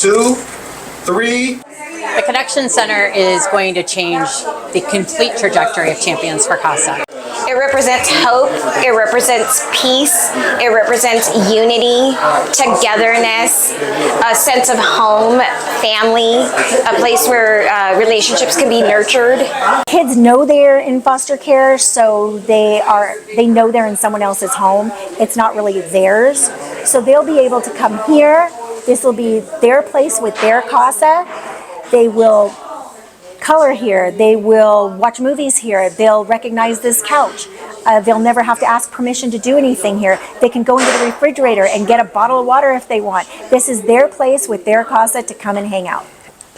2, 3. The Connections Center is going to change the complete trajectory of Champions for CASA. It represents hope, it represents peace, it represents unity, togetherness, a sense of home, family, a place where relationships can be nurtured. Kids know they're in foster care, so they know they're in someone else's home. It's not really theirs. So they'll be able to come here. This will be their place with their CASA. They will color here, they will watch movies here, they'll recognize this couch. They'll never have to ask permission to do anything here. They can go into the refrigerator and get a bottle of water if they want. This is their place with their CASA to come and hang out.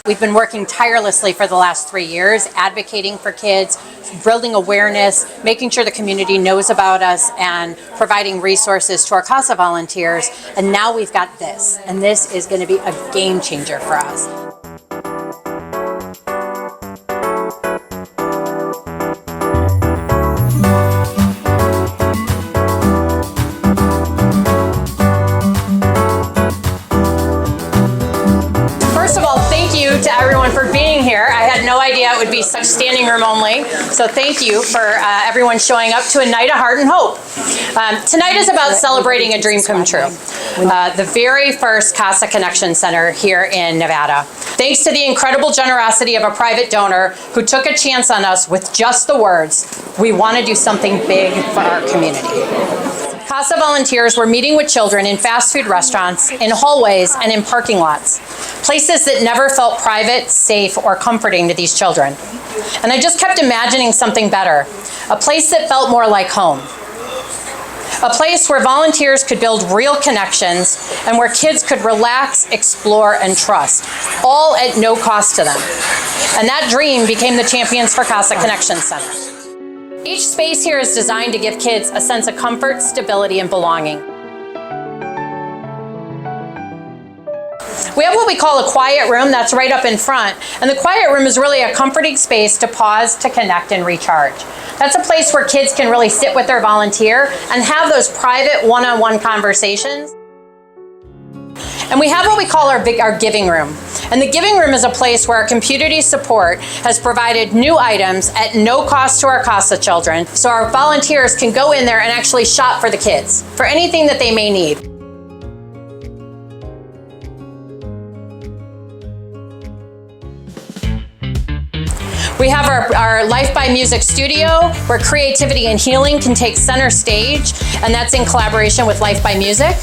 We've been working tirelessly for the last 3 years, advocating for kids, building awareness, making sure the community knows about us, and providing resources to our CASA volunteers. And now we've got this, and this is going to be a game changer for us. To everyone for being here. I had no idea it would be such standing room only. So thank you for everyone showing up to a night of heart and hope. Tonight is about celebrating a dream come true. The very first CASA Connections Center here in Nevada. Thanks to the incredible generosity of a private donor who took a chance on us with just the words, "We want to do something big for our community." CASA volunteers were meeting with children in fast food restaurants, in hallways, and in parking lots. Places that never felt private, safe, or comforting to these children. And I just kept imagining something better. A place that felt more like home. A place where volunteers could build real connections and where kids could relax, explore, and trust, all at no cost to them. And that dream became the Champions for CASA Connections Center. Each space here is designed to give kids a sense of comfort, stability, and belonging. We have what we call a quiet room that's right up in front, and the quiet room is really a comforting space to pause, to connect, and recharge. That's a place where kids can really sit with their volunteer and have those private one-on-one conversations. And we have what we call our giving room. And the giving room is a place where our community support has provided new items at no cost to our CASA children, so our volunteers can go in there and actually shop for the kids, for anything that they may need. We have our Life by Music studio, where creativity and healing can take center stage, and that's in collaboration with Life by Music.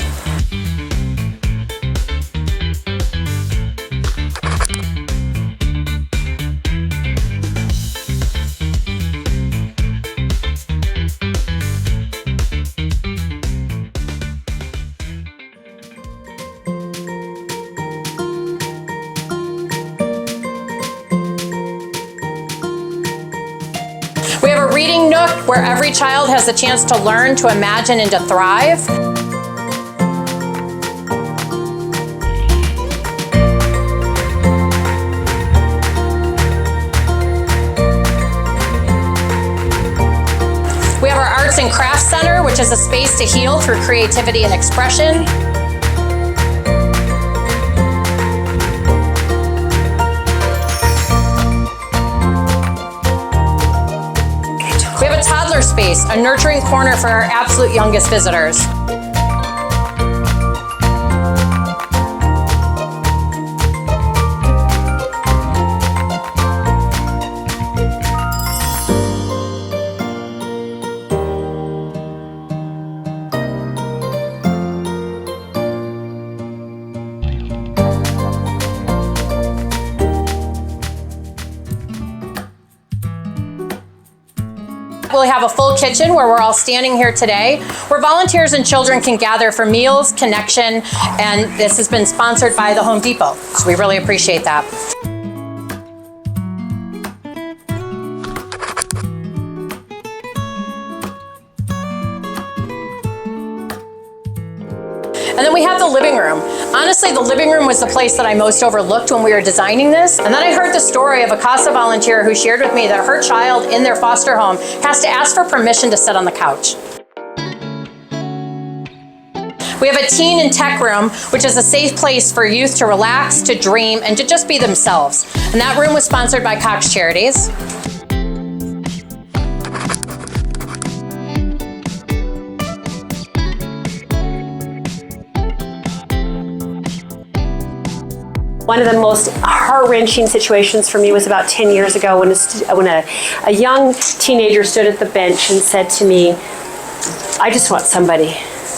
We have a reading nook where every child has the chance to learn, to imagine, and to thrive. We have our Arts and Crafts Center, which is a space to heal through creativity and expression. We have a toddler space, a nurturing corner for our absolute youngest visitors. We'll have a full kitchen where we're all standing here today, where volunteers and children can gather for meals, connection, and this has been sponsored by the Home Depot, so we really appreciate that. And then we have the living room. Honestly, the living room was the place that I most overlooked when we were designing this. And then I heard the story of a CASA volunteer who shared with me that her child in their foster home has to ask for permission to sit on the couch. We have a teen and tech room, which is a safe place for youth to relax, to dream, and to just be themselves. And that room was sponsored by Cox Charities. One of the most heart-wrenching situations for me was about 10 years ago when a young teenager stood at the bench and said to me, I just want somebody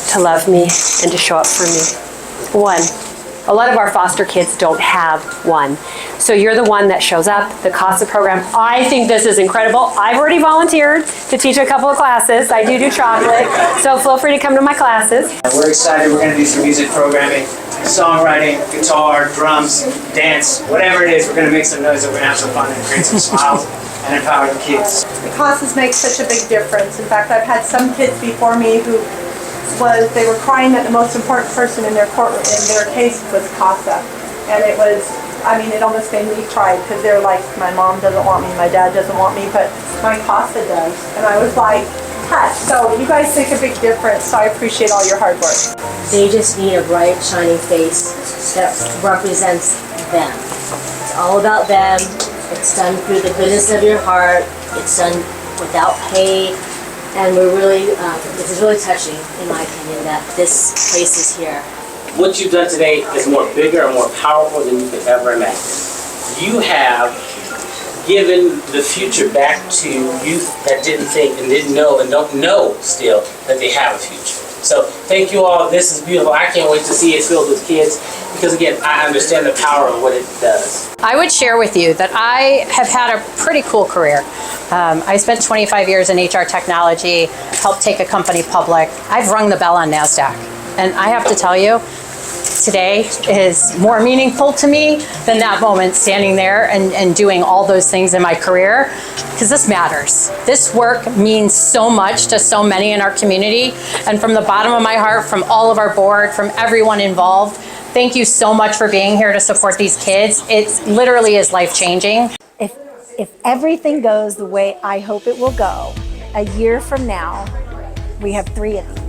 to love me and to show up for me. One. A lot of our foster kids don't have one. So you're the one that shows up, the CASA program. I think this is incredible. I've already volunteered to teach a couple of classes. I do chocolate, so feel free to come to my classes. We're excited. We're going to do some music programming, songwriting, guitar, drums, dance, whatever it is. We're going to make some noise and we're going to have some fun and create some smiles and empower the kids. The CASAs make such a big difference. In fact, I've had some kids before me who they were crying that the most important person in their case was CASA. And it was, I mean, it almost made me cry because they're like, my mom doesn't want me, my dad doesn't want me, but my CASA does. And I was like, touched. So you guys make a big difference, so I appreciate all your hard work. They just need a bright, shining face that represents them. It's all about them. It's done through the goodness of your heart. It's done without pay. And we're really, this is really touching, in my opinion, that this place is here. What you've done today is more bigger and more powerful than you could ever imagine. You have given the future back to youth that didn't think and didn't know and don't know still that they have a future. So thank you all. This is beautiful. I can't wait to see it filled with kids because, again, I understand the power of what it does. I would share with you that I have had a pretty cool career. I spent 25 years in HR technology, helped take a company public. I've rung the bell on NASDAQ. And I have to tell you, today is more meaningful to me than that moment standing there and doing all those things in my career, because this matters. This work means so much to so many in our community. And from the bottom of my heart, from all of our board, from everyone involved, thank you so much for being here to support these kids. It literally is life-changing. If everything goes the way I hope it will go, a year from now, we have 3 of these.